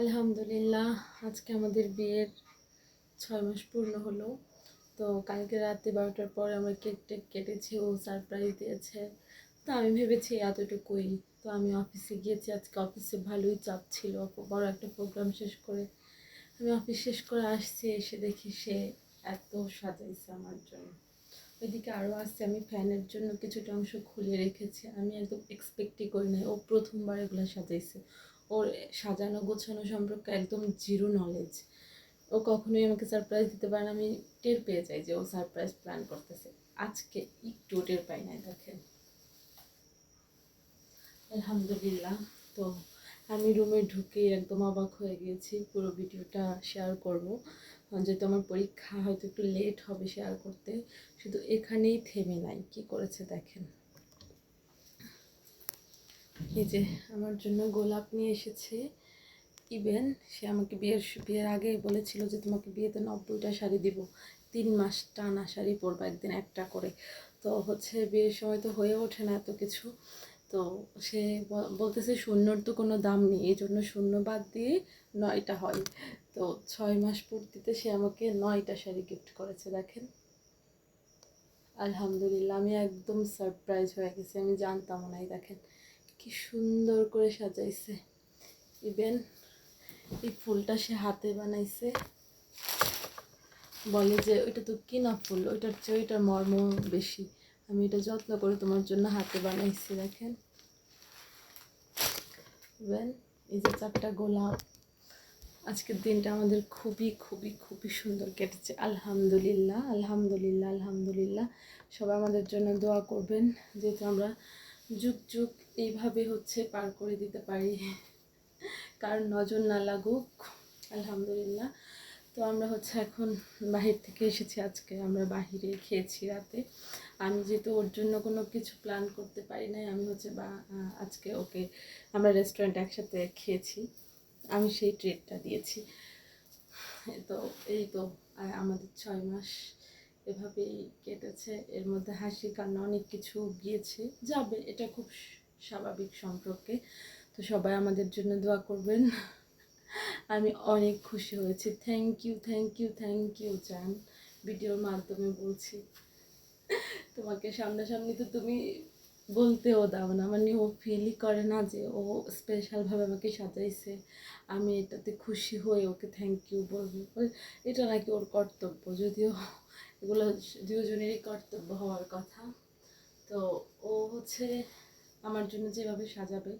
আলহামদুলিল্লাহ, আজকে আমাদের বিয়ের 6 মাস পূর্ণ হলো। তো কালকে রাতে 12টার পরে আমরা কেক টেক কেটেছি, ও সারপ্রাইজ দিয়েছে। তো আমি ভেবেছি এতটুকুই। তো আমি অফিসে গিয়েছি, আজকে অফিসে ভালোই চাপ ছিল, বড় একটা প্রোগ্রাম শেষ করে আমি অফিস শেষ করে আসছি। এসে দেখি সে এত সাজাইছে আমার জন্য। ওইদিকে আরও আসছে, আমি ফ্যানের জন্য কিছুটা অংশ খুলে রেখেছি। আমি একদম এক্সপেক্টই করি নাই, ও প্রথমবার এগুলো সাজাইছে। ওর সাজানো গোছানো সম্পর্কে একদম জিরো নলেজ। ও কখনোই আমাকে সারপ্রাইজ দিতে পারে না, আমি টের পেয়ে যাই যে ও সারপ্রাইজ প্ল্যান করতেছে। আজকে একটু টের পাই নাই, দেখেন। আলহামদুলিল্লাহ। তো আমি রুমে ঢুকে একদম অবাক হয়ে গিয়েছি, পুরো ভিডিওটা শেয়ার করব। যেহেতু আমার পরীক্ষা হয়তো একটু লেট হবে শেয়ার করতে। শুধু এখানেই থেমে নাই, কি করেছে দেখেন। এই যে আমার জন্য গোলাপ নিয়ে এসেছে। ইভেন সে আমাকে বিয়ের আগে বলেছিল যে তোমাকে বিয়েতে 90টা শাড়ি দিব, 3 মাস টানা শাড়ি পরবা একদিন একটা করে। তো বিয়ের সময় তো হয়ে ওঠে না এত কিছু। তো সে বলতেছে শূন্যর তো কোনো দাম নেই, এই জন্য শূন্য বাদ দিয়ে 9টা হয়। তো 6 মাস পূর্তিতে সে আমাকে 9টা শাড়ি গিফট করেছে, দেখেন। আলহামদুলিল্লাহ, আমি একদম সারপ্রাইজ হয়ে গেছি, আমি জানতাম না। দেখেন কি সুন্দর করে সাজাইছে। ইভেন এই ফুলটা সে হাতে বানাইছে, বলে যে ওইটা তো কিনা ফুল, ওইটার চেয়ে ওইটার মর্ম বেশি। আমি এটা যত্ন করে তোমার জন্য হাতে বানাইছি, দেখেন। ইভেন এই যে 4টা গোলাপ। আজকের দিনটা আমাদের খুবই খুবই খুবই সুন্দর কেটেছে। আলহামদুলিল্লাহ, আলহামদুলিল্লাহ, আলহামদুলিল্লাহ। সবাই আমাদের জন্য দোয়া করবেন, যেহেতু আমরা যুগ যুগ এইভাবে পার করে দিতে পারি, কার নজর না লাগুক। আলহামদুলিল্লাহ। তো আমরা এখন বাহির থেকে এসেছি, আজকে আমরা বাহিরে খেয়েছি রাতে। আমি যেহেতু ওর জন্য কোনো কিছু প্ল্যান করতে পারি নাই, আমি আজকে ওকে আমরা রেস্টুরেন্টে একসাথে খেয়েছি, আমি সেই ট্রিটটা দিয়েছি। তো এই তো আমাদের 6 মাস এভাবেই কেটেছে। এর মধ্যে হাসি কান্না অনেক কিছু গিয়েছে, যাবে, এটা খুব স্বাভাবিক সম্পর্কে। তো সবাই আমাদের জন্য দোয়া করবেন। আমি অনেক খুশি হয়েছি। Thank you, thank you, thank you জান। ভিডিওর মাধ্যমে বলছি, তোমাকে সামনাসামনি তো তুমি বলতেও দাও না, মানে ও ফিলই করে না যে ও স্পেশালভাবে আমাকে সাজাইছে, আমি এটাতে খুশি হয়ে ওকে থ্যাংক ইউ বলবো। এটা নাকি ওর কর্তব্য, যদিও এগুলো দুজনেরই কর্তব্য হওয়ার কথা। তো ও আমার জন্য যেভাবে সাজাবে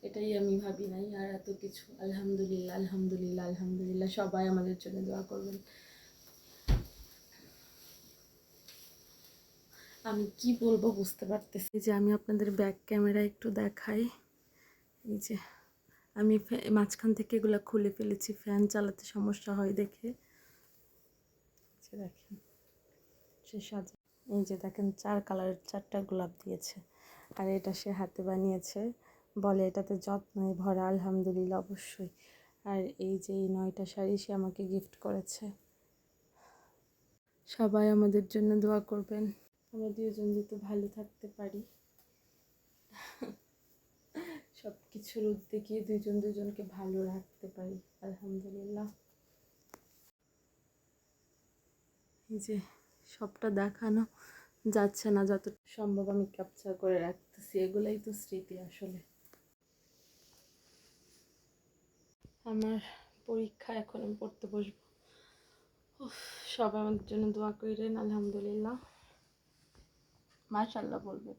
এটাই আমি ভাবি নাই, আর এত কিছু। আলহামদুলিল্লাহ, আলহামদুলিল্লাহ, আলহামদুলিল্লাহ। সবাই আমাদের জন্য দোয়া করবেন। আমি কি বলবো বুঝতে পারতেছি। যে আমি আপনাদের ব্যাক ক্যামেরা একটু দেখাই। এই যে আমি মাঝখান থেকে এগুলো খুলে ফেলেছি, ফ্যান চালাতে সমস্যা হয় দেখে। দেখেন সে সাজা, এই যে দেখেন 4 কালারের 4টা গোলাপ দিয়েছে, আর এটা সে হাতে বানিয়েছে, বলে এটাতে যত্নে ভরা। আলহামদুলিল্লাহ, অবশ্যই। আর এই যে এই 9টা শাড়ি সে আমাকে গিফট করেছে। সবাই আমাদের জন্য দোয়া করবেন, আমরা দুজন যাতে ভালো থাকতে পারি, সব কিছুর উদ্যোগে দুজন দুজনকে ভালো রাখতে পারি। আলহামদুলিল্লাহ। এই যে সবটা দেখানো যাচ্ছে না, যত সম্ভব আমি ক্যাপচার করে রাখতেছি। এগুলাই তো স্মৃতি আসলে। আমার পরীক্ষা, এখন আমি পড়তে বসবো। সবাই আমাদের জন্য দোয়া করেন। আলহামদুলিল্লাহ, মাশাআল্লাহ বলবে।